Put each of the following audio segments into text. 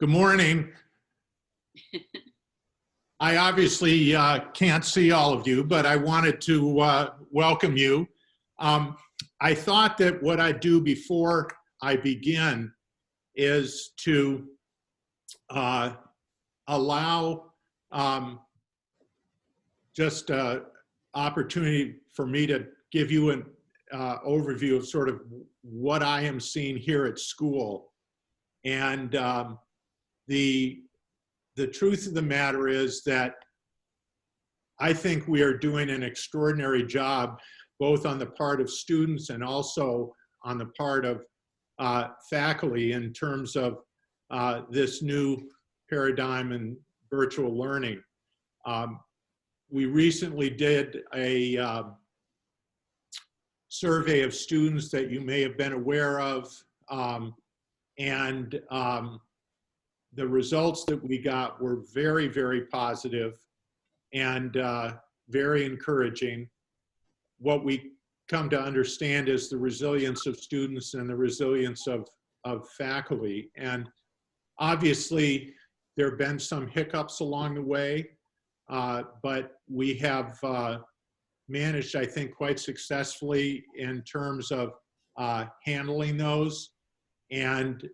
Good morning. I obviously can't see all of you, but I wanted to welcome you. I thought that what I'd do before I begin is to allow just an opportunity for me to give you an overview of sort of what I am seeing here at school. And the truth of the matter is that I think we are doing an extraordinary job, both on the part of students and also on the part of faculty in terms of this new paradigm in virtual learning. We recently did a survey of students that you may have been aware of, and the results that we got were very, very positive and very encouraging. What we come to understand is the resilience of students and the resilience of faculty. And obviously, there have been some hiccups along the way, but we have managed, I think, quite successfully in terms of handling those. And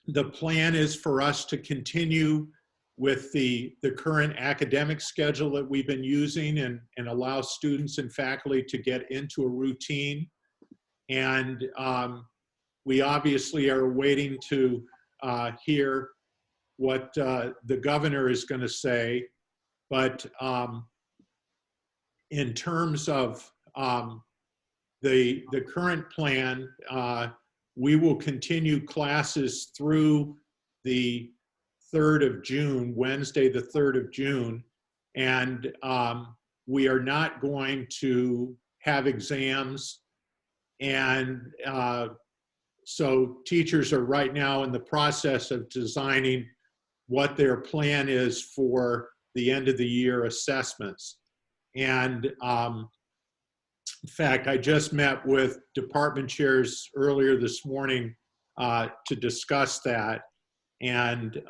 the plan is for us to continue with the current academic schedule that we've been using and allow students and faculty to get into a routine. And we obviously are waiting to hear what the governor is going to say. But in terms of the current plan, we will continue classes through the 3rd of June, Wednesday the 3rd of June, and we are not going to have exams. And so teachers are right now in the process of designing what their plan is for the end of the year assessments. And in fact, I just met with department chairs earlier this morning to discuss that. And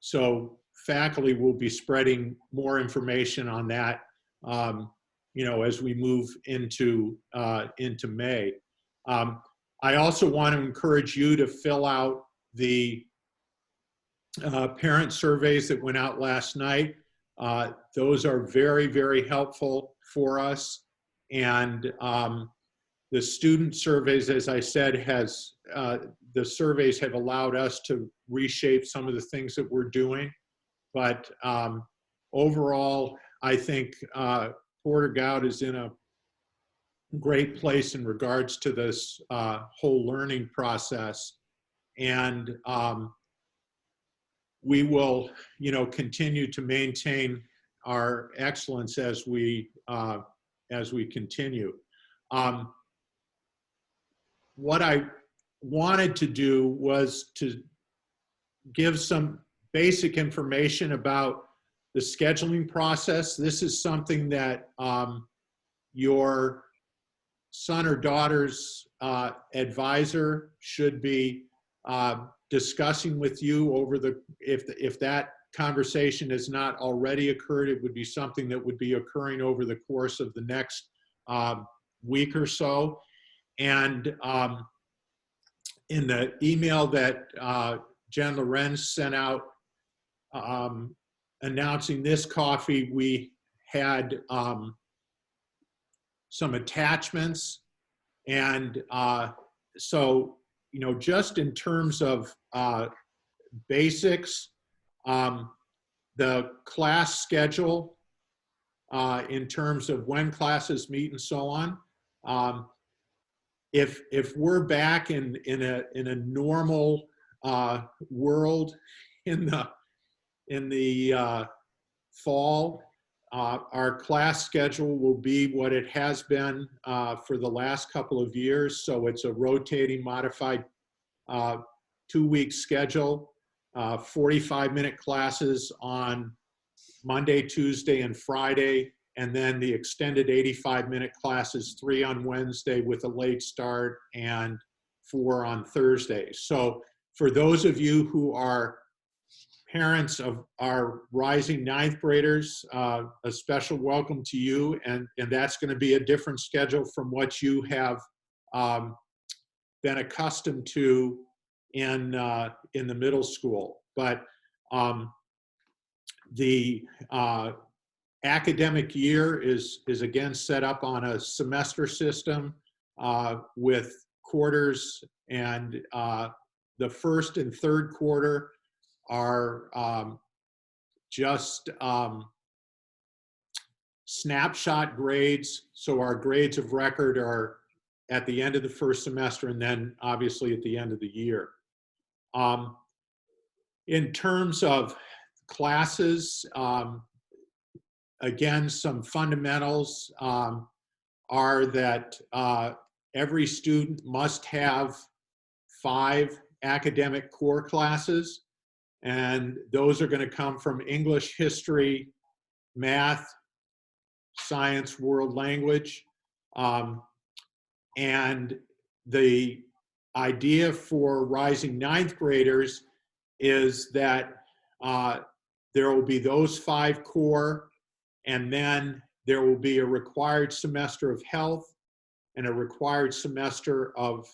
so faculty will be spreading more information on that, as we move into May. I also want to encourage you to fill out the parent surveys that went out last night. Those are very, very helpful for us. And the student surveys, as I said, the surveys have allowed us to reshape some of the things that we're doing. But overall, I think Porter-Gaud is in a great place in regards to this whole learning process. And we will, continue to maintain our excellence as we continue. What I wanted to do was to give some basic information about the scheduling process. This is something that your son or daughter's advisor should be discussing with you over if that conversation has not already occurred, it would be something that would be occurring over the course of the next week or so. And in the email that Jen Lorenz sent out announcing this coffee, we had some attachments. And so, just in terms of basics, the class schedule in terms of when classes meet and so on. If we're back in a normal world in the fall, our class schedule will be what it has been for the last couple of years. So it's a rotating, modified 2-week schedule, 45-minute classes on Monday, Tuesday, and Friday, and then the extended 85-minute classes, 3 on Wednesday with a late start and 4 on Thursday. So For those of you who are parents of our rising ninth graders, a special welcome to you, and that's going to be a different schedule from what you have been accustomed to in the middle school. But the academic year is again set up on a semester system with quarters, and the first and third quarter are just snapshot grades. So our grades of record are at the end of the first semester and then obviously at the end of the year. In terms of classes, again, some fundamentals are that every student must have 5 academic core classes, and those are going to come from English, history, math, science, world language. And the idea for rising ninth graders is that there will be those 5 core, and then there will be a required semester of health and a required semester of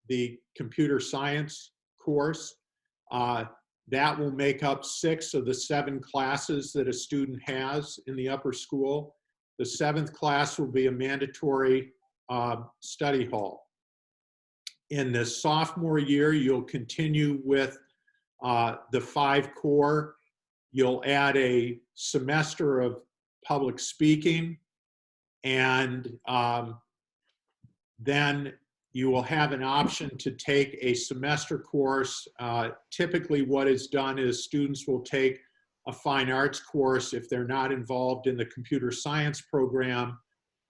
the computer science course. That will make up 6 of the 7 classes that a student has in the upper school. The 7th class will be a mandatory study hall. In the sophomore year, you'll continue with the 5 core. You'll add a semester of public speaking, and then you will have an option to take a semester course. Typically what is done is students will take a fine arts course if they're not involved in the computer science program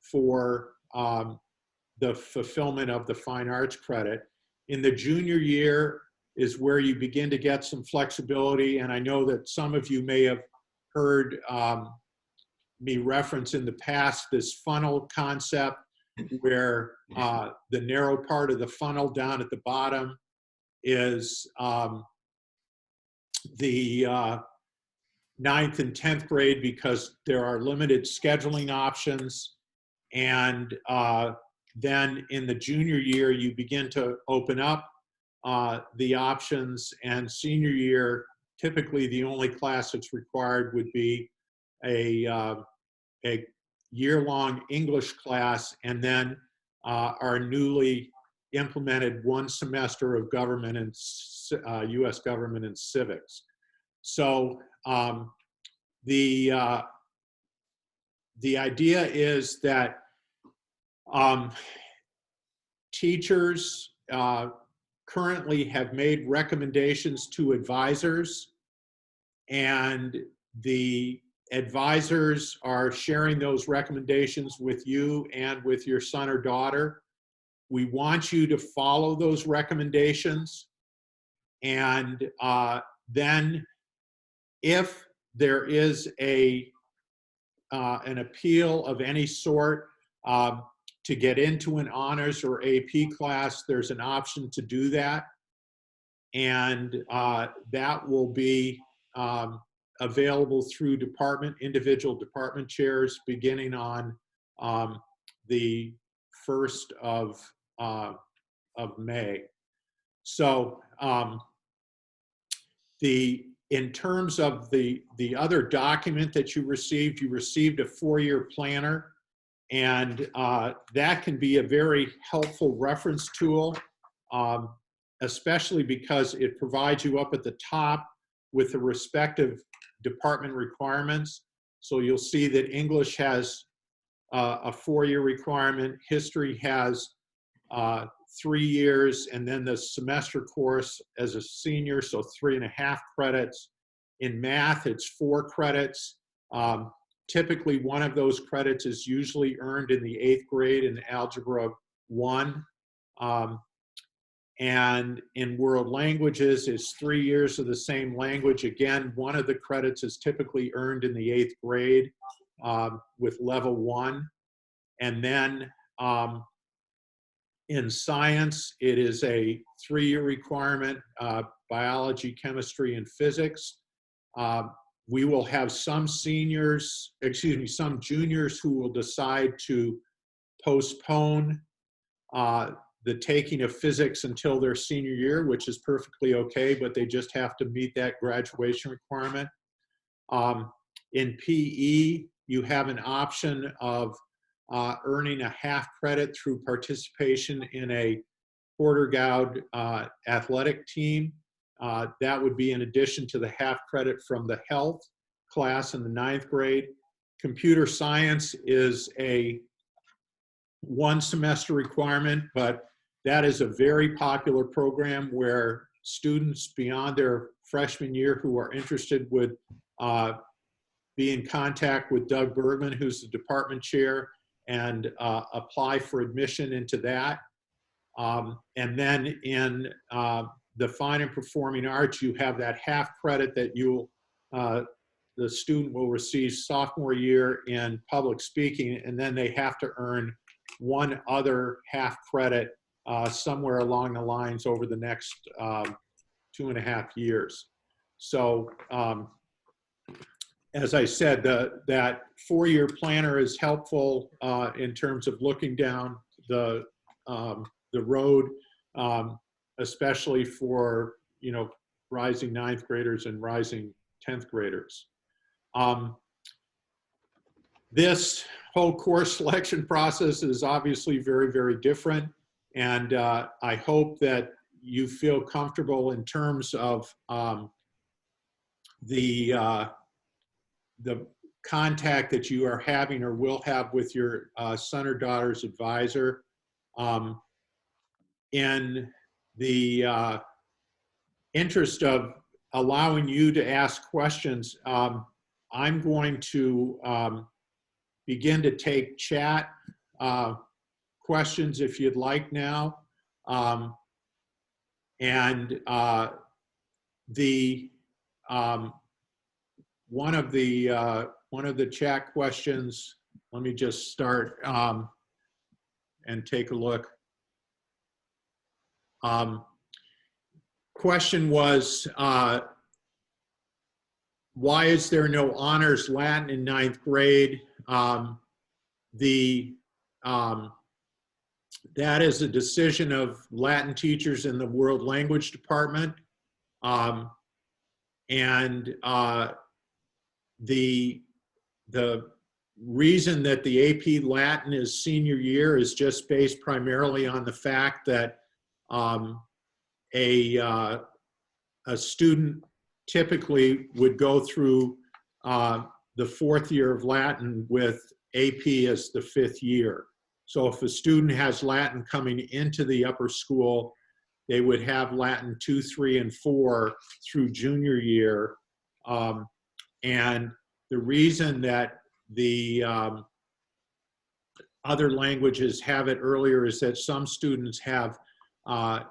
for the fulfillment of the fine arts credit. In the junior year is where you begin to get some flexibility, and I know that some of you may have heard me reference in the past this funnel concept, where the narrow part of the funnel down at the bottom is the 9th and 10th grade, because there are limited scheduling options. And then in the junior year, you begin to open up the options, and senior year, typically the only class that's required would be a year-long English class, and then our newly implemented 1 semester of government and U.S. government and civics. So the idea is that teachers currently have made recommendations to advisors, and the advisors are sharing those recommendations with you and with your son or daughter. We want you to follow those recommendations, and then if there is an appeal of any sort to get into an honors or AP class, there's an option to do that, and that will be available through individual department chairs beginning on the 1st of May. So in terms of the other document that you received a 4-year planner, and that can be a very helpful reference tool, especially because it provides you up at the top with the respective department requirements. So you'll see that English has a 4-year requirement, history has 3 years, and then the semester course as a senior, so 3.5 credits. In math, it's 4 credits. Typically, one of those credits is usually earned in the 8th grade in Algebra 1. And in world languages, it's 3 years of the same language. Again, one of the credits is typically earned in the 8th grade with level 1. And then In science, it is a 3-year requirement, biology, chemistry, and physics. We will have some seniors, excuse me, some juniors who will decide to postpone the taking of physics until their senior year, which is perfectly okay, but they just have to meet that graduation requirement. In PE, you have an option of earning a half credit through participation in a Porter-Gaud athletic team. That would be in addition to the half credit from the health class in the 9th grade. Computer science is a 1-semester requirement, but that is a very popular program where students beyond their freshman year who are interested would be in contact with Doug Bergman, who's the department chair, and apply for admission into that. And then in the fine and performing arts, you have that half credit that the student will receive sophomore year in public speaking, and then they have to earn one other half credit somewhere along the lines over the next 2.5 years. So as I said, that 4-year planner is helpful in terms of looking down the road, especially for rising 9th graders and rising 10th graders. This whole course selection process is obviously very, very different, and I hope that you feel comfortable in terms of the contact that you are having or will have with your son or daughter's advisor. In the interest of allowing you to ask questions, I'm going to begin to take chat questions if you'd like now. And one of the chat questions, let me just start and take a look. Question was, why is there no honors Latin in 9th grade? That is a decision of Latin teachers in the World Language Department. And the reason that the AP Latin is senior year is just based primarily on the fact that a student typically would go through the 4th year of Latin with AP as the 5th year. So if a student has Latin coming into the upper school, they would have Latin 2, 3, and 4 through junior year. And the reason that the other languages have it earlier is that some students have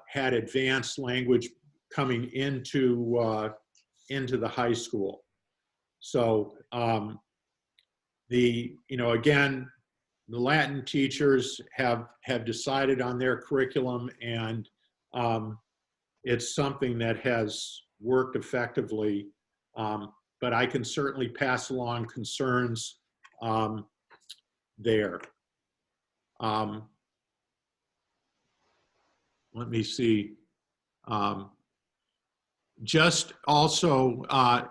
had advanced language coming into the high school. So again, the Latin teachers have decided on their curriculum, and it's something that has worked effectively. But I can certainly pass along concerns there. Let me see. Just also,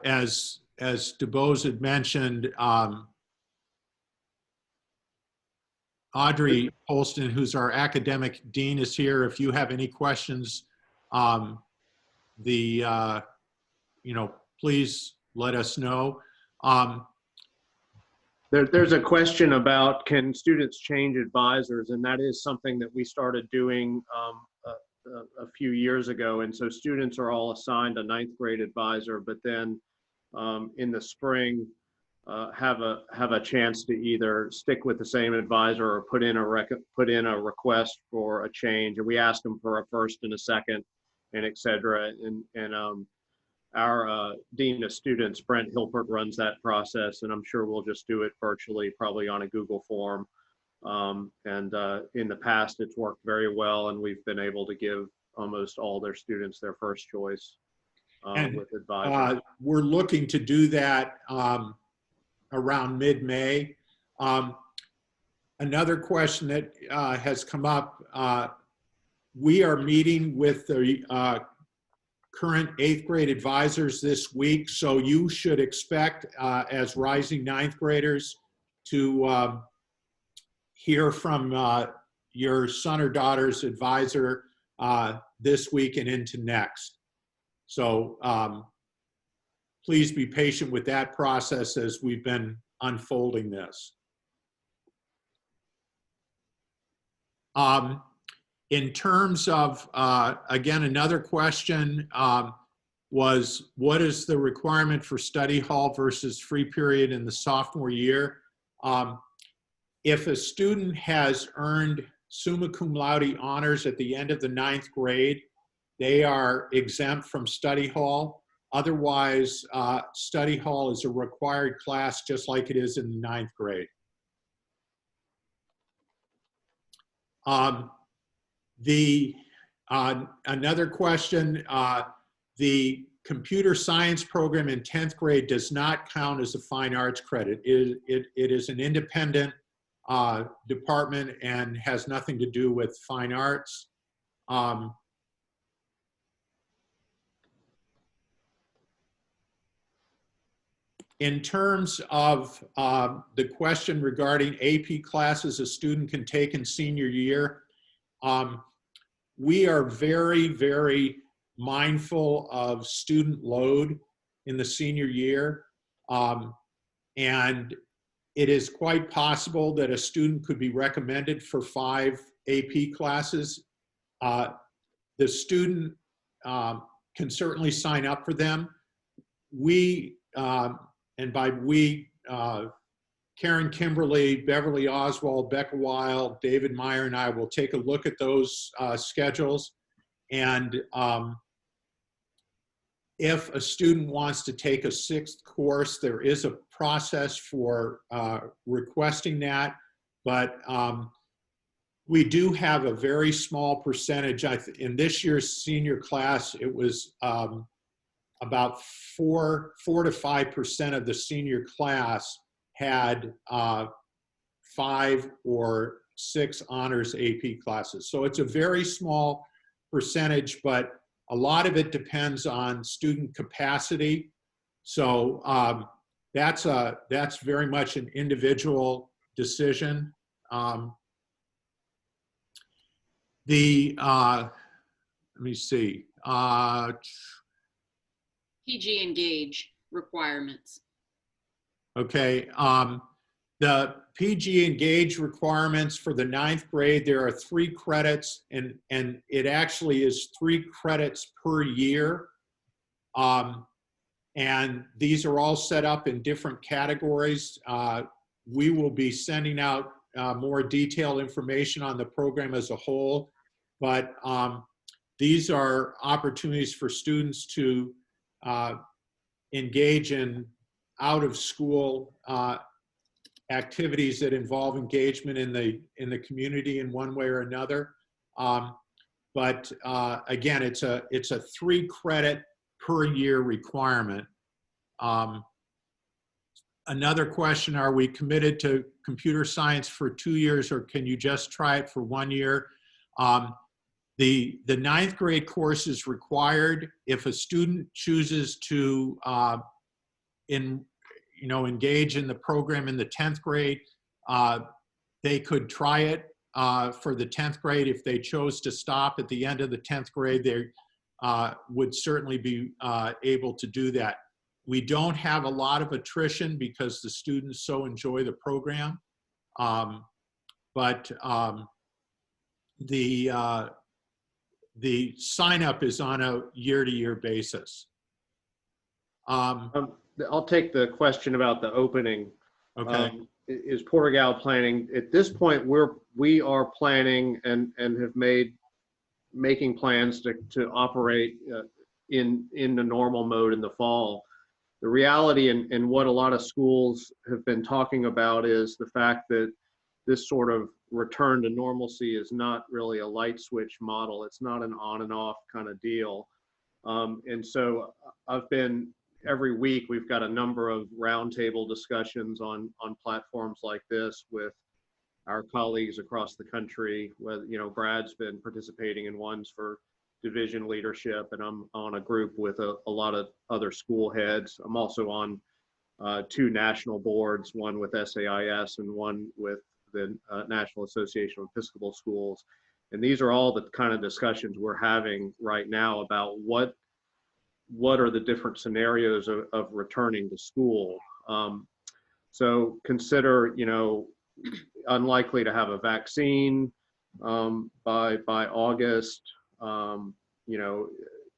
as DuBose had mentioned, Audrey Holston, who's our academic dean, is here. If you have any questions, please let us know. There's a question about, can students change advisors? And that is something that we started doing a few years ago. And so students are all assigned a 9th grade advisor, but then in the spring have a chance to either stick with the same advisor or put in a request for a change. And we ask them for a first and a second, and et cetera. And our Dean of Students, Brent Hilpert, runs that process, and I'm sure we'll just do it virtually, probably on a Google form. In the past, it's worked very well, and we've been able to give almost all their students their first choice And with advisors. we're looking to do that around mid-May. Another question that has come up, we are meeting with the current 8th grade advisors this week, so you should expect as rising 9th graders to hear from your son or daughter's advisor this week and into next. So please be patient with that process as we've been unfolding this. In terms of, again, another question was, what is the requirement for study hall versus free period in the sophomore year? If a student has earned summa cum laude honors at the end of the 9th grade, they are exempt from study hall. Otherwise, study hall is a required class just like it is in the 9th grade. Another question, the computer science program in 10th grade does not count as a fine arts credit. It is an independent department and has nothing to do with fine arts. In terms of the question regarding AP classes a student can take in senior year, we are very, very mindful of student load in the senior year. And it is quite possible that a student could be recommended for 5 AP classes. The student can certainly sign up for them. We, and by we, Karen Kimberly, Beverly Oswald, Becca Weil, David Meyer, and I will take a look at those schedules. And if a student wants to take a 6th course, there is a process for requesting that. But we do have a very small percentage. In this year's senior class, it was about 4 to 5% of the senior class had 5 or 6 honors AP classes. So it's a very small percentage, but a lot of it depends on student capacity. So that's very much an individual decision. Let me see. PG Engage requirements. Okay, the PG Engage requirements for the 9th grade, there are 3 credits, and it actually is 3 credits per year. And these are all set up in different categories. We will be sending out more detailed information on the program as a whole, but these are opportunities for students to engage in out-of-school activities that involve engagement in the community in one way or another. But again, it's a 3 credit per year requirement. Another question, are we committed to computer science for 2 years, or can you just try it for 1 year? The 9th grade course is required. If a student chooses to engage in the program in the 10th grade, they could try it for the 10th grade. If they chose to stop at the end of the 10th grade, they would certainly be able to do that. We don't have a lot of attrition because the students so enjoy the program, but the sign up is on a year-to-year basis. I'll take the question about the opening. Okay. Is Porter-Gaud planning? At this point, we are planning and have making plans to operate in the normal mode in the fall. The reality and what a lot of schools have been talking about is the fact that this sort of return to normalcy is not really a light switch model. It's not an on and off kind of deal. And so I've been, every week we've got a number of roundtable discussions on platforms like this with our colleagues across the country. Whether, you know, Brad's been participating in ones for division leadership, and I'm on a group with a lot of other school heads. I'm also on 2 national boards, one with SAIS and one with the National Association of Episcopal Schools. And these are all the kind of discussions we're having right now about what are the different scenarios of returning to school. So consider, you know, unlikely to have a vaccine by August. You know,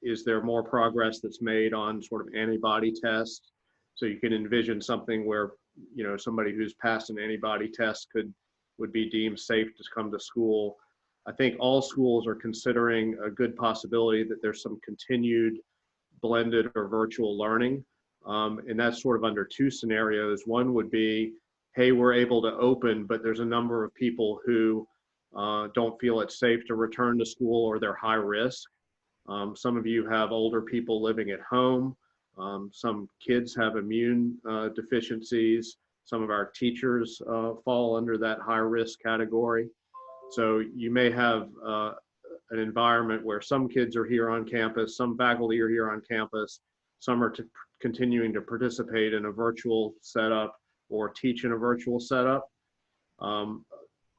is there more progress that's made on sort of antibody tests? So you can envision something where, you know, somebody who's passed an antibody test would be deemed safe to come to school. I think all schools are considering a good possibility that there's some continued blended or virtual learning. And that's sort of under 2 scenarios. One would be, hey, we're able to open, but there's a number of people who don't feel it's safe to return to school, or they're high risk. Some of you have older people living at home. Some kids have immune deficiencies. Some of our teachers fall under that high risk category. So you may have an environment where some kids are here on campus, some faculty are here on campus, some are continuing to participate in a virtual setup or teach in a virtual setup.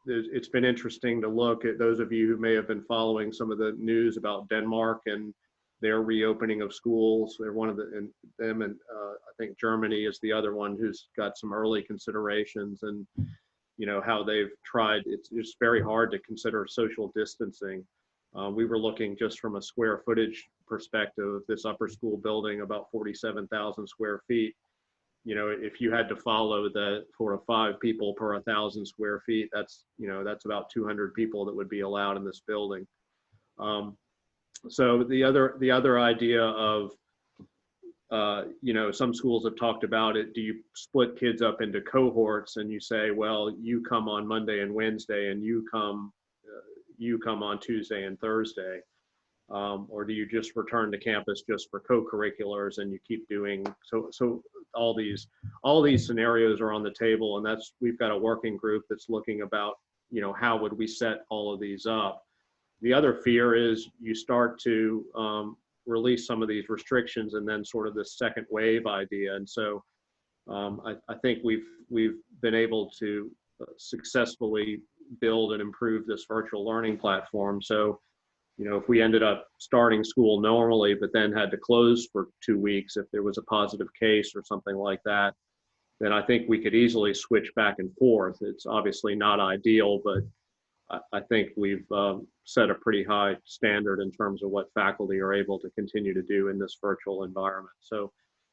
It's been interesting to look at those of you who may have been following some of the news about Denmark and their reopening of schools. They're one of them, and I think Germany is the other one who's got some early considerations, and you know how they've tried. It's very hard to consider social distancing. We were looking just from a square footage perspective, this upper school building, about 47,000 square feet. You know, if you had to follow the sort of 5 people per 1,000 square feet, that's, you know, that's about 200 people that would be allowed in this building. So the other idea of, you know, some schools have talked about it. Do you split kids up into cohorts and you say, well, you come on Monday and Wednesday, and you come on Tuesday and Thursday? Or do you just return to campus just for co-curriculars and you keep doing so all these scenarios are on the table, and we've got a working group that's looking about, you know, how would we set all of these up. The other fear is you start to release some of these restrictions and then sort of this second wave idea. And so I think we've been able to successfully build and improve this virtual learning platform. So, you know, if we ended up starting school normally, but then had to close for 2 weeks, if there was a positive case or something like that, then I think we could easily switch back and forth. It's obviously not ideal, but I think we've set a pretty high standard in terms of what faculty are able to continue to do in this virtual environment. So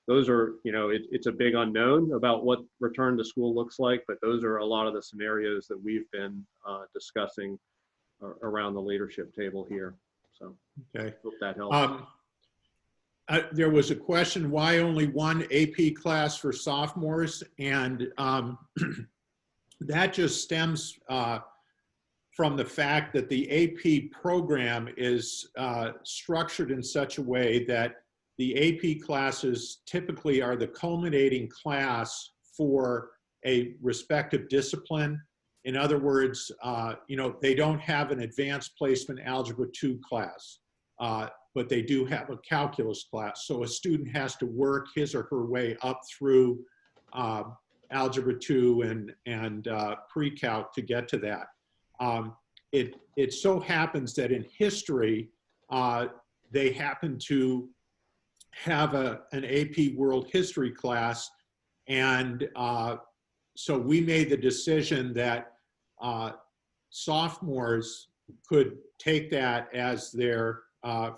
those are, you know, it's a big unknown about what return to school looks like, but those are a lot of the scenarios that we've been discussing around the leadership table here. So Okay. Hope that helps. There was a question, why only 1 AP class for sophomores? And that just stems from the fact that the AP program is structured in such a way that the AP classes typically are the culminating class for a respective discipline. In other words, you know, they don't have an advanced placement algebra 2 class, but they do have a calculus class. So a student has to work his or her way up through algebra 2 and pre-calc to get to that. It so happens that in history, they happen to have an AP World History class, and so we made the decision that sophomores could take that as their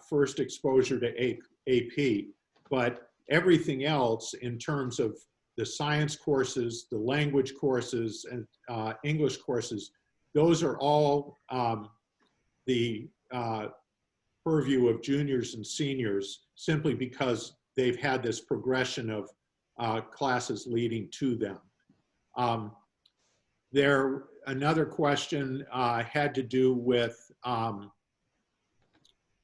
first exposure to AP, but everything else in terms of the science courses, the language courses, and English courses, those are all the purview of juniors and seniors, simply because they've had this progression of classes leading to them. Another question had to do with a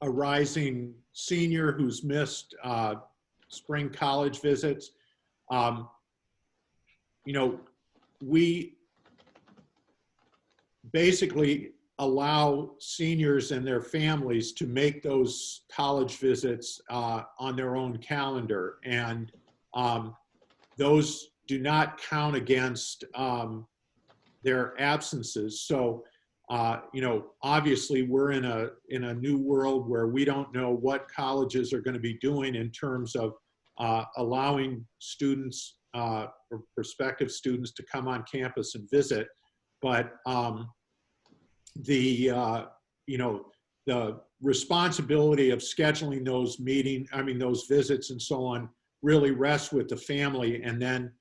rising senior who's missed spring college visits. We basically allow seniors and their families to make those college visits on their own calendar, and those do not count against their absences. So, obviously we're in a new world where we don't know what colleges are going to be doing in terms of allowing students or prospective students to come on campus and visit. But the responsibility of scheduling those visits and so on really rests with the family. And then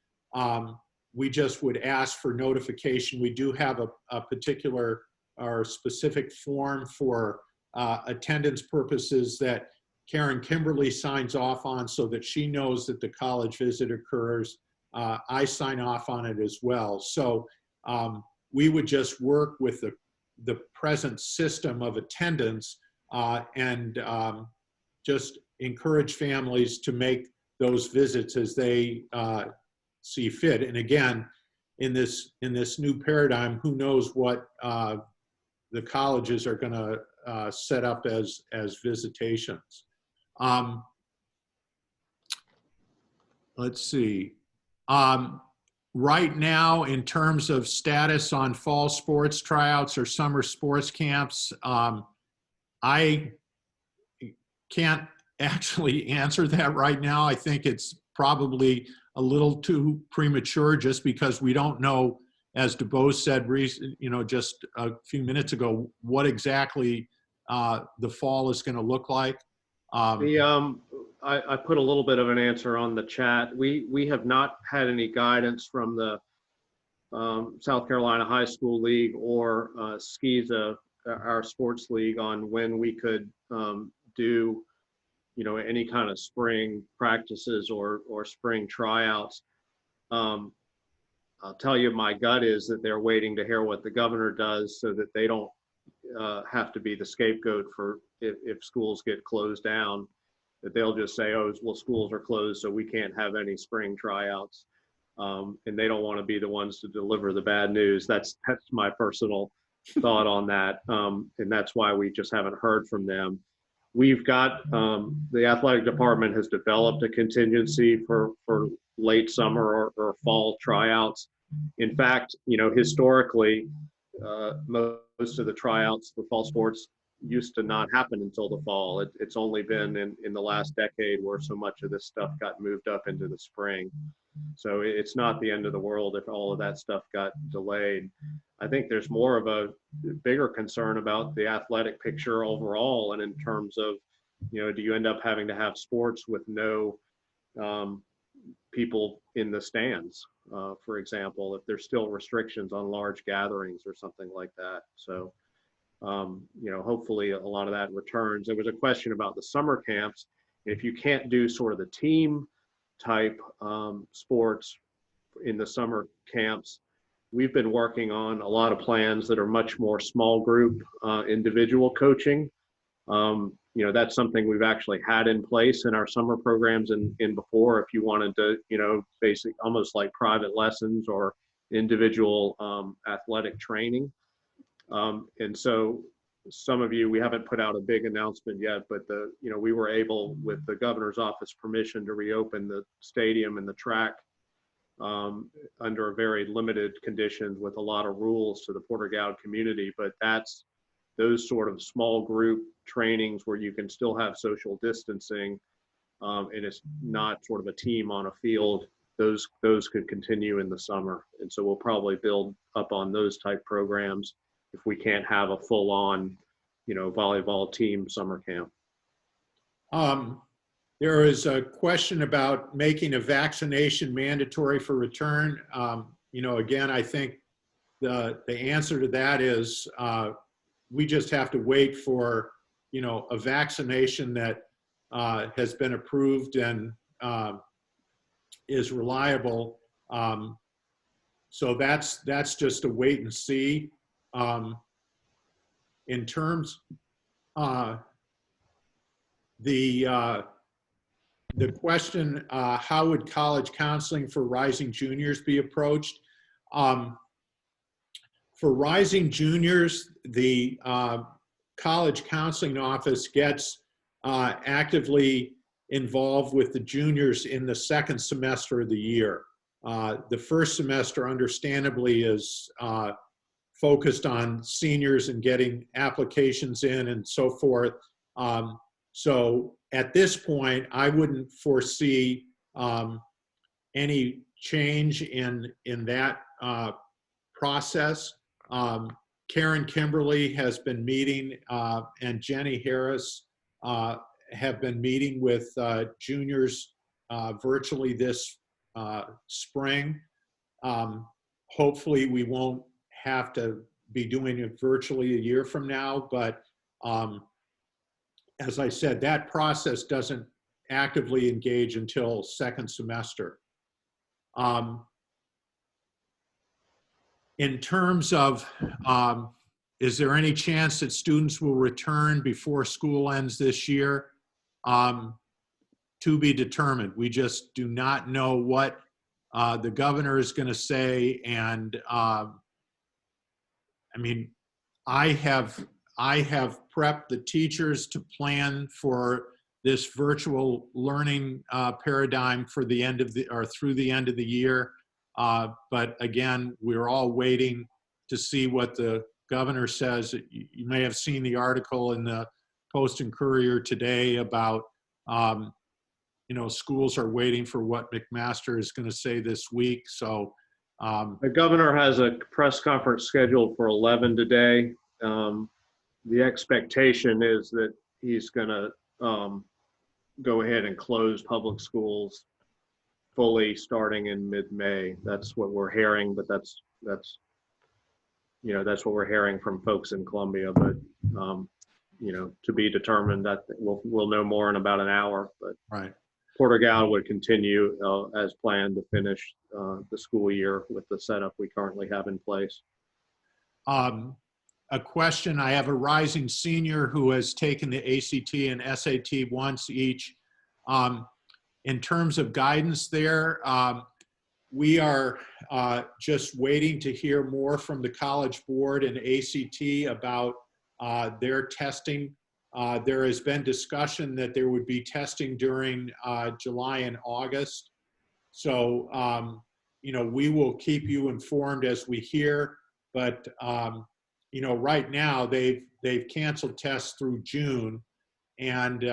we just would ask for notification. We do have a particular or specific form for attendance purposes that Karen Kimberly signs off on so that she knows that the college visit occurs. I sign off on it as well. So we would just work with the present system of attendance and just encourage families to make those visits as they see fit. And again, in this new paradigm, who knows what the colleges are going to set up as visitations. Let's see. Right now, in terms of status on fall sports tryouts or summer sports camps, I can't actually answer that right now. I think it's probably a little too premature just because we don't know, as DuBose said just a few minutes ago, what exactly the fall is going to look like. I put a little bit of an answer on the chat. We have not had any guidance from the South Carolina High School League or SCISA, our sports league, on when we could do any kind of spring practices or spring tryouts. I'll tell you, my gut is that they're waiting to hear what the governor does so that they don't have to be the scapegoat for if schools get closed down, that they'll just say, oh, well, schools are closed, so we can't have any spring tryouts. And they don't want to be the ones to deliver the bad news. That's my personal thought on that. And that's why we just haven't heard from them. We've got, the athletic department has developed a contingency for late summer or fall tryouts. In fact, historically, most of the tryouts for fall sports used to not happen until the fall. It's only been in the last decade where so much of this stuff got moved up into the spring. So it's not the end of the world if all of that stuff got delayed. I think there's more of a bigger concern about the athletic picture overall, and in terms of, do you end up having to have sports with no people in the stands, for example, if there's still restrictions on large gatherings or something like that. So, hopefully a lot of that returns. There was a question about the summer camps. If you can't do sort of the team type sports in the summer camps, we've been working on a lot of plans that are much more small group individual coaching. That's something we've actually had in place in our summer programs in before, if you wanted to, basic, almost like private lessons or individual athletic training. And so some of you, we haven't put out a big announcement yet, but we were able, with the governor's office permission, to reopen the stadium and the track under very limited conditions with a lot of rules to the Porter-Gaud community. But that's those sort of small group trainings where you can still have social distancing and it's not sort of a team on a field. Those could continue in the summer. And so we'll probably build up on those type programs if we can't have a full on, volleyball team summer camp. There is a question about making a vaccination mandatory for return. Again, I think the answer to that is we just have to wait for, a vaccination that has been approved and is reliable. So that's just a wait and see. In terms, the question, how would college counseling for rising juniors be approached? For rising juniors, the college counseling office gets actively involved with the juniors in the second semester of the year. The first semester, understandably, is focused on seniors and getting applications in and so forth. So at this point, I wouldn't foresee any change in that process. Karen Kimberly has been meeting, and Jenny Harris have been meeting with juniors virtually this spring. Hopefully we won't have to be doing it virtually a year from now, but as I said, that process doesn't actively engage until second semester. In terms of, is there any chance that students will return before school ends this year? To be determined. We just do not know what the governor is going to say. And I mean, I have prepped the teachers to plan for this virtual learning paradigm for the end of the, or through the end of the year. But again, we're all waiting to see what the governor says. You may have seen the article in the Post and Courier today about, you know, schools are waiting for what McMaster is going to say this week. So the governor has a press conference scheduled for 11 today. The expectation is that he's going to go ahead and close public schools fully starting in mid-May. That's what we're hearing, but that's you know, that's what we're hearing from folks in Columbia. But you know, to be determined. That we'll know more in about an hour. But right. Porter-Gaud would continue as planned to finish the school year with the setup we currently have in place. A question, I have a rising senior who has taken the ACT and SAT once each. In terms of guidance there, we are just waiting to hear more from the College Board and ACT about their testing. There has been discussion that there would be testing during July and August. So, you know, we will keep you informed as we hear, but you know, right now they've canceled tests through June. And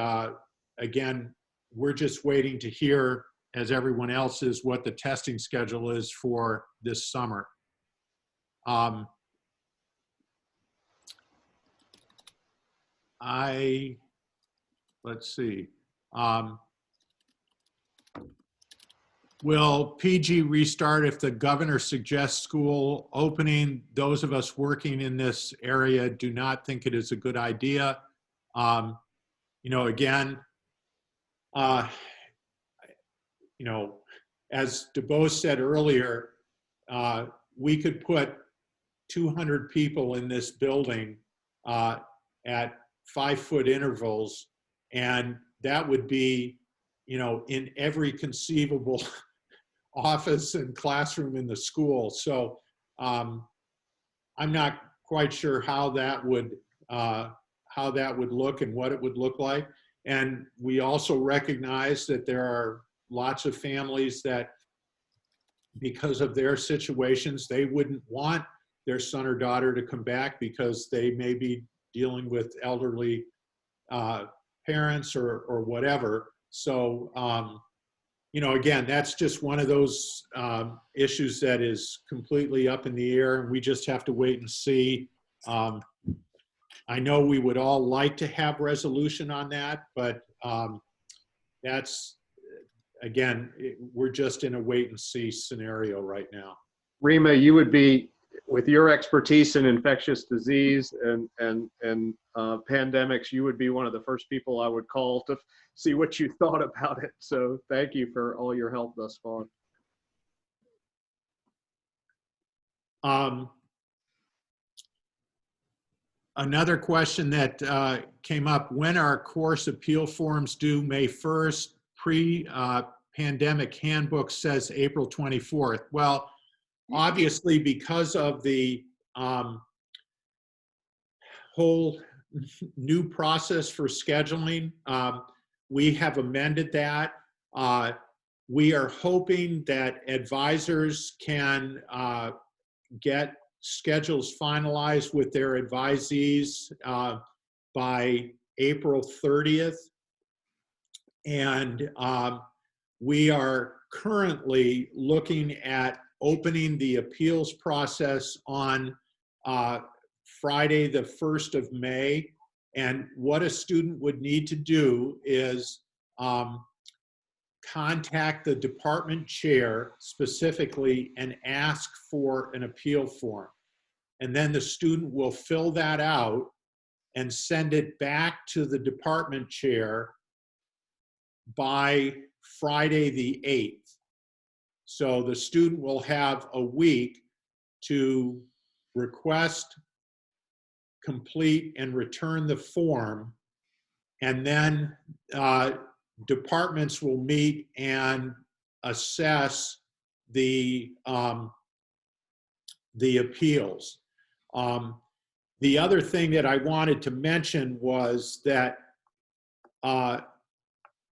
again, we're just waiting to hear, as everyone else is, what the testing schedule is for this summer. Let's see. Will PG restart if the governor suggests school opening? Those of us working in this area do not think it is a good idea. You know, again, you know, as DeBose said earlier, we could put 200 people in this building at 5-foot intervals, and that would be, you know, in every conceivable office and classroom in the school. So I'm not quite sure how that would look and what it would look like. And we also recognize that there are lots of families that, because of their situations, they wouldn't want their son or daughter to come back because they may be dealing with elderly parents or whatever. So, you know, again, that's just one of those issues that is completely up in the air, and we just have to wait and see. I know we would all like to have resolution on that, but that's, again, we're just in a wait and see scenario right now. Rima, you would be, with your expertise in infectious disease and pandemics, you would be one of the first people I would call to see what you thought about it. So thank you for all your help thus far. Um, Another question that came up, when are course appeal forms due? May 1st, pre-pandemic handbook says April 24th. Well, obviously, because of the whole new process for scheduling, we have amended that. We are hoping that advisors can get schedules finalized with their advisees by April 30th. And we are currently looking at opening the appeals process on Friday, the 1st of May. And what a student would need to do is contact the department chair specifically and ask for an appeal form. And then the student will fill that out and send it back to the department chair by Friday the 8th. So the student will have a week to request, complete, and return the form. And then departments will meet and assess the appeals. The other thing that I wanted to mention was that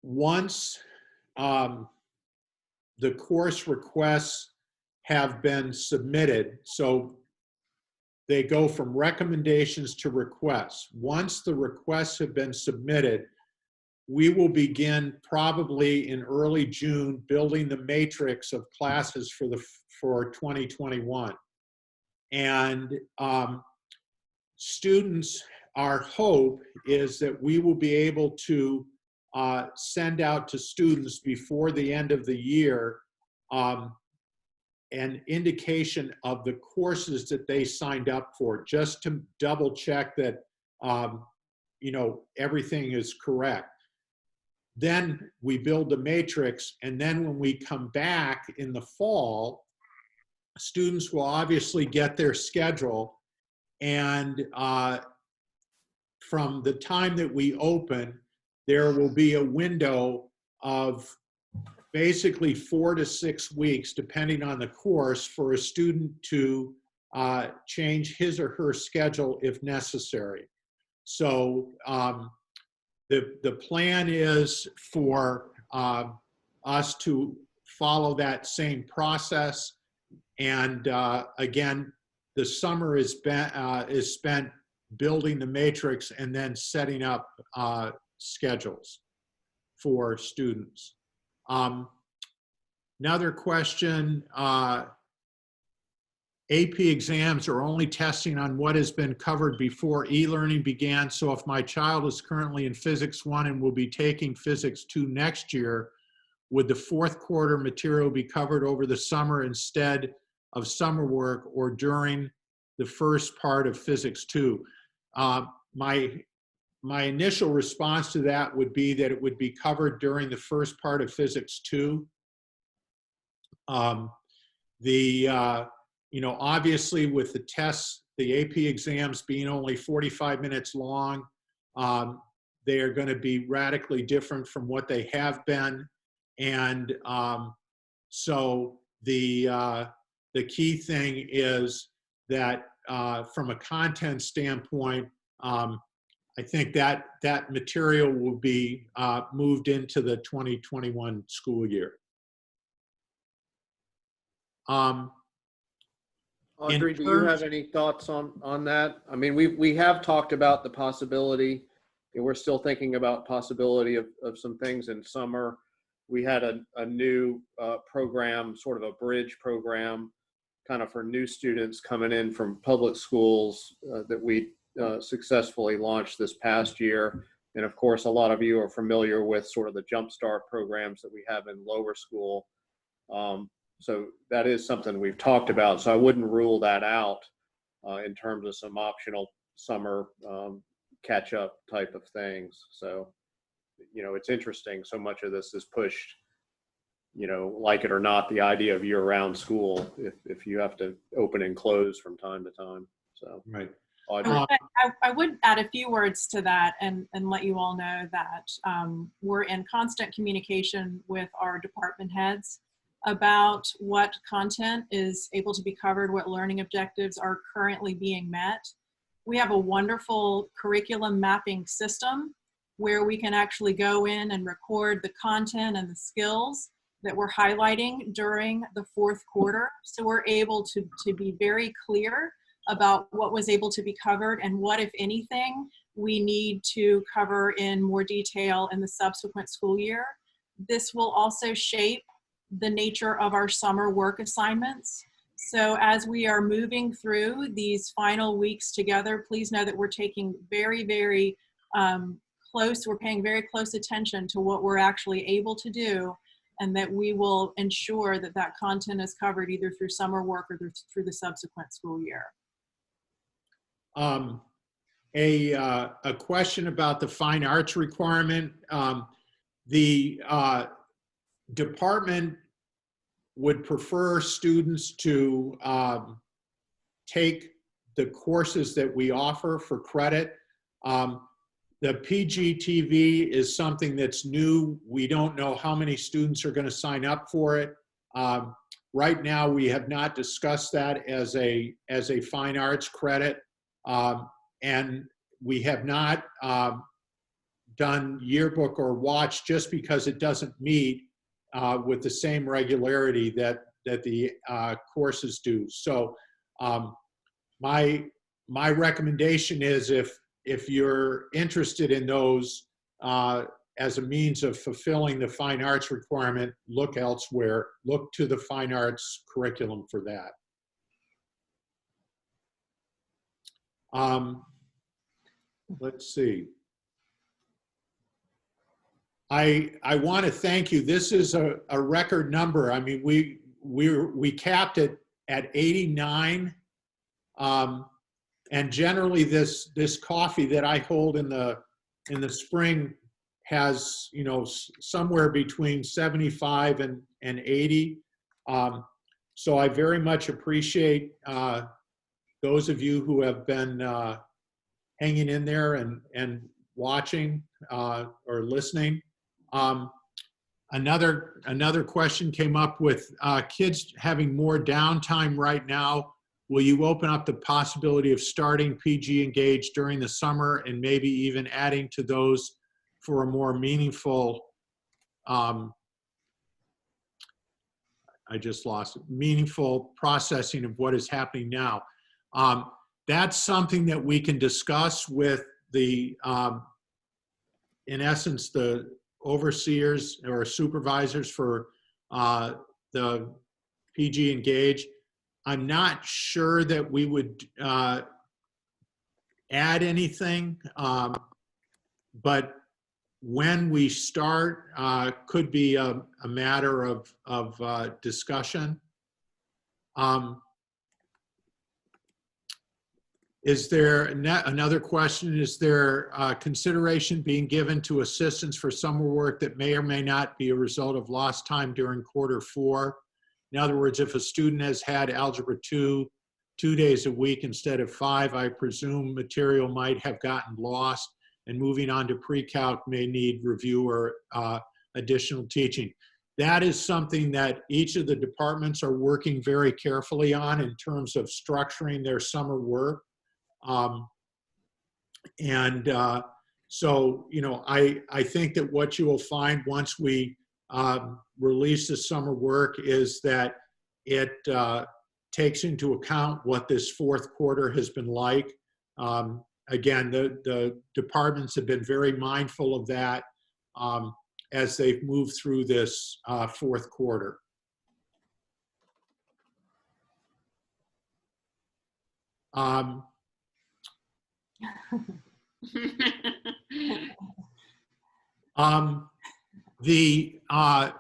once the course requests have been submitted, so they go from recommendations to requests. Once the requests have been submitted, we will begin probably in early June building the matrix of classes for 2021. And students, our hope is that we will be able to send out to students before the end of the year an indication of the courses that they signed up for, just to double check that everything is correct. Then we build the matrix, and then when we come back in the fall, students will obviously get their schedule, and from the time that we open, there will be a window of basically 4 to 6 weeks, depending on the course, for a student to change his or her schedule if necessary. So the plan is for us to follow that same process. And again, the summer is spent building the matrix and then setting up schedules for students. Another question, AP exams are only testing on what has been covered before e-learning began. So if my child is currently in Physics 1 and will be taking Physics 2 next year, would the fourth quarter material be covered over the summer instead of summer work or during the first part of Physics 2? My initial response to that would be that it would be covered during the first part of Physics 2. Obviously with the tests, the AP exams being only 45 minutes long, they are going to be radically different from what they have been. And so the key thing is that from a content standpoint, I think that material will be moved into the 2021 school year. Audrey, do you have any thoughts on that? I mean, we have talked about the possibility, and we're still thinking about possibility of some things in summer. We had a new program, sort of a bridge program, kind of for new students coming in from public schools that we successfully launched this past year. And of course, a lot of you are familiar with sort of the Jumpstart programs that we have in lower school. So that is something we've talked about. So I wouldn't rule that out in terms of some optional summer catch-up type of things. So, it's interesting. So much of this is pushed you know, like it or not, the idea of year-round school if you have to open and close from time to time. So, Right. I would add a few words to that and let you all know that we're in constant communication with our department heads about what content is able to be covered, what learning objectives are currently being met. We have a wonderful curriculum mapping system where we can actually go in and record the content and the skills that we're highlighting during the fourth quarter. So we're able to be very clear about what was able to be covered and what, if anything, we need to cover in more detail in the subsequent school year. This will also shape the nature of our summer work assignments. So as we are moving through these final weeks together, please know that we're taking very, very we're paying very close attention to what we're actually able to do, and that we will ensure that that content is covered either through summer work or through the subsequent school year. A question about the fine arts requirement. The department would prefer students to take the courses that we offer for credit. The PGTV is something that's new. We don't know how many students are going to sign up for it. Right now, we have not discussed that as a fine arts credit. And we have not done yearbook or watch just because it doesn't meet with the same regularity that the courses do. So my recommendation is if you're interested in those as a means of fulfilling the fine arts requirement, look elsewhere. Look to the fine arts curriculum for that. Let's see. I want to thank you. This is a record number. I mean, we capped it at 89. And generally this coffee that I hold in the spring has, you know, somewhere between 75 and 80. So I very much appreciate those of you who have been hanging in there and watching or listening. Another question came up with kids having more downtime right now. Will you open up the possibility of starting PG Engage during the summer and maybe even adding to those for a more meaningful, meaningful processing of what is happening now? That's something that we can discuss with the, in essence, the overseers or supervisors for the PG Engage. I'm not sure that we would add anything, but when we start could be a matter of discussion. Is there another question? Is there consideration being given to assistance for summer work that may or may not be a result of lost time during Q4? In other words, if a student has had Algebra 2 days a week instead of 5, I presume material might have gotten lost, and moving on to pre-calc may need review or additional teaching. That is something that each of the departments are working very carefully on in terms of structuring their summer work. So, you know, I think that what you will find once we release the summer work is that it takes into account what this fourth quarter has been like. Again, the departments have been very mindful of that as they've moved through this fourth quarter.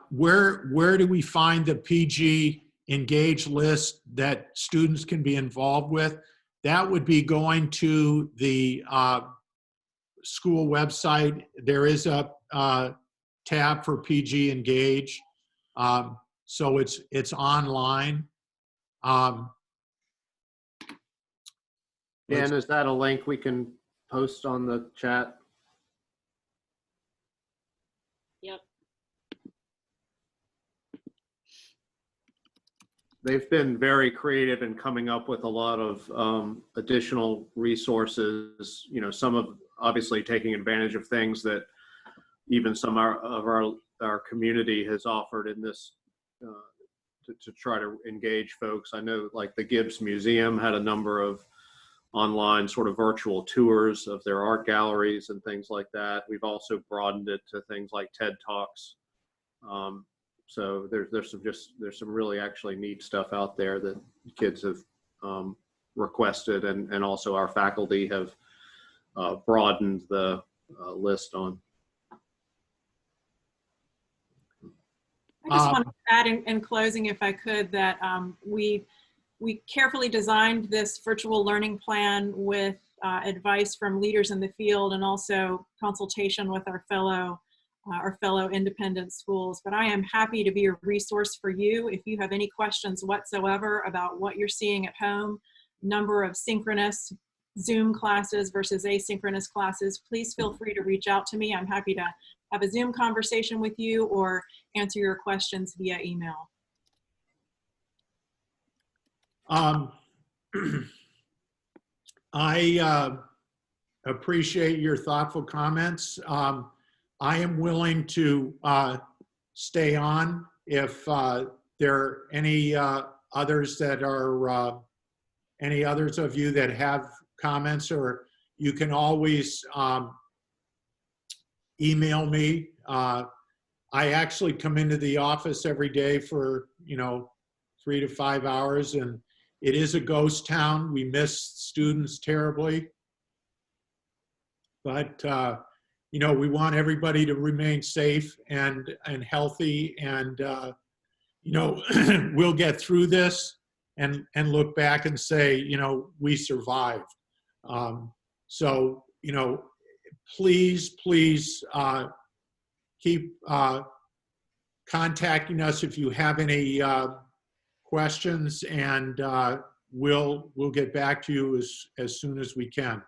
Where do we find the PG Engage list that students can be involved with? That would be going to the school website. There is a tab for PG Engage. So it's online. Dan, is that a link we can post on the chat? Yep. They've been very creative in coming up with a lot of additional resources. You know, some of obviously taking advantage of things that even some of our community has offered in this to try to engage folks. I know like the Gibbs Museum had a number of online sort of virtual tours of their art galleries and things like that. We've also broadened it to things like TED Talks. So there's some really actually neat stuff out there that kids have requested, and also our faculty have broadened the list on. I just want to add in closing, if I could, that we carefully designed this virtual learning plan with advice from leaders in the field and also consultation with our fellow independent schools. But I am happy to be a resource for you if you have any questions whatsoever about what you're seeing at home, number of synchronous Zoom classes versus asynchronous classes. Please feel free to reach out to me. I'm happy to have a Zoom conversation with you or answer your questions via email. I appreciate your thoughtful comments. I am willing to stay on if there are any others that are, any others of you that have comments, or you can always email me. I actually come into the office every day for, 3 to 5 hours, and it is a ghost town. We miss students terribly. But, we want everybody to remain safe and healthy, and, we'll get through this and look back and say, we survived. So, please keep contacting us if you have any questions, and we'll get back to you as soon as we can.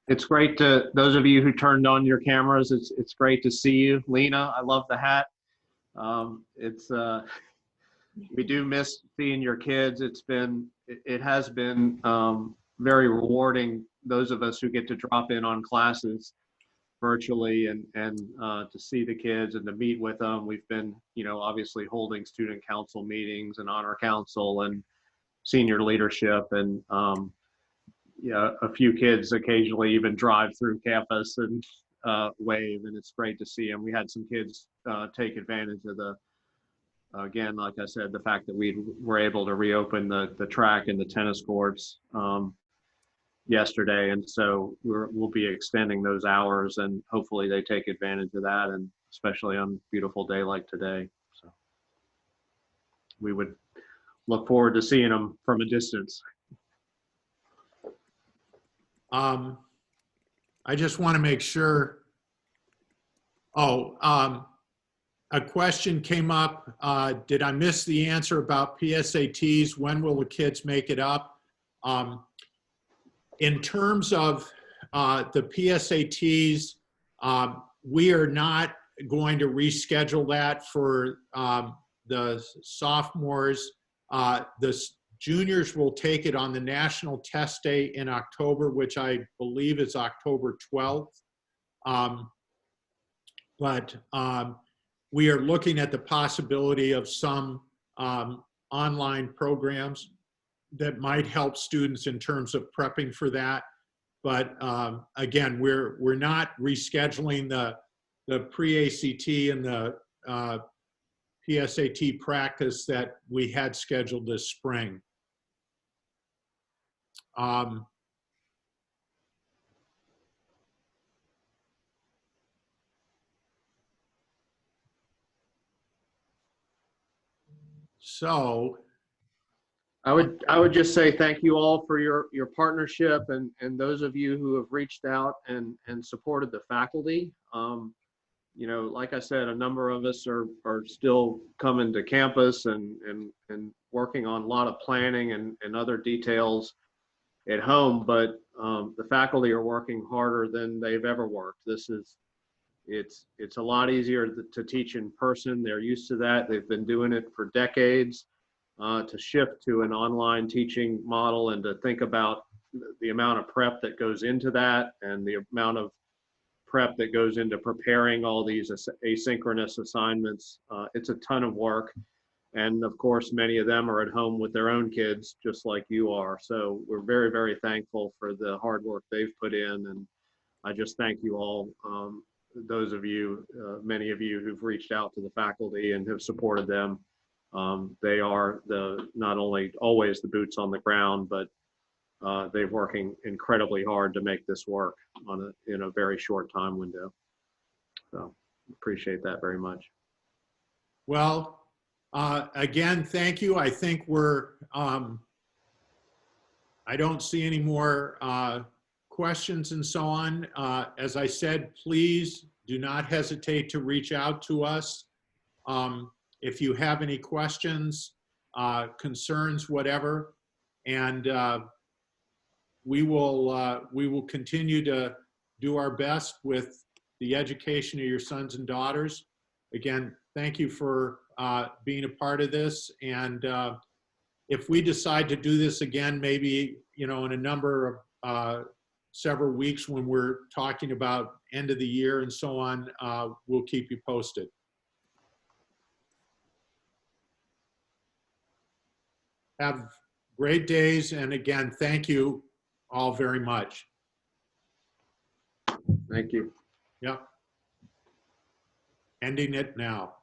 It's great to, those of you who turned on your cameras, it's great to see you. Lena, I love the hat. We do miss seeing your kids. It has been very rewarding, those of us who get to drop in on classes virtually and to see the kids and to meet with them. We've been, obviously holding student council meetings and honor council and senior leadership, and a few kids occasionally even drive through campus and wave, and it's great to see them. We had some kids take advantage of again, like I said, the fact that we were able to reopen the track and the tennis courts yesterday, and so we'll be extending those hours, and hopefully they take advantage of that, and especially on a beautiful day like today. So we would look forward to seeing them from a distance. I just want to make sure. A question came up. Did I miss the answer about PSATs? When will the kids make it up? In terms of the PSATs, we are not going to reschedule that for the sophomores. The juniors will take it on the national test day in October, which I believe is October 12th. But we are looking at the possibility of some online programs that might help students in terms of prepping for that. But again, we're not rescheduling the pre-ACT and the PSAT practice that we had scheduled this spring. So I would just say thank you all for your partnership, and those of you who have reached out and supported the faculty. you know, like I said, a number of us are still coming to campus and working on a lot of planning and other details at home, but the faculty are working harder than they've ever worked. It's a lot easier to teach in person. They're used to that. They've been doing it for decades. To shift to an online teaching model and to think about the amount of prep that goes into that and the amount of prep that goes into preparing all these asynchronous assignments. It's a ton of work. And of course, many of them are at home with their own kids, just like you are. So we're very, very thankful for the hard work they've put in. And I just thank you all, those of you, many of you who've reached out to the faculty and have supported them. They are not only always the boots on the ground, but they're working incredibly hard to make this work in a very short time window. So appreciate that very much. Well, again, thank you. I think I don't see any more questions and so on. As I said, please do not hesitate to reach out to us. If you have any questions, concerns, whatever, and we will continue to do our best with the education of your sons and daughters. Again, thank you for being a part of this. And if we decide to do this again, maybe, you know, in a number of several weeks when we're talking about end of the year and so on, we'll keep you posted. Have great days. And again, thank you all very much. Thank you. Yeah. Ending it now.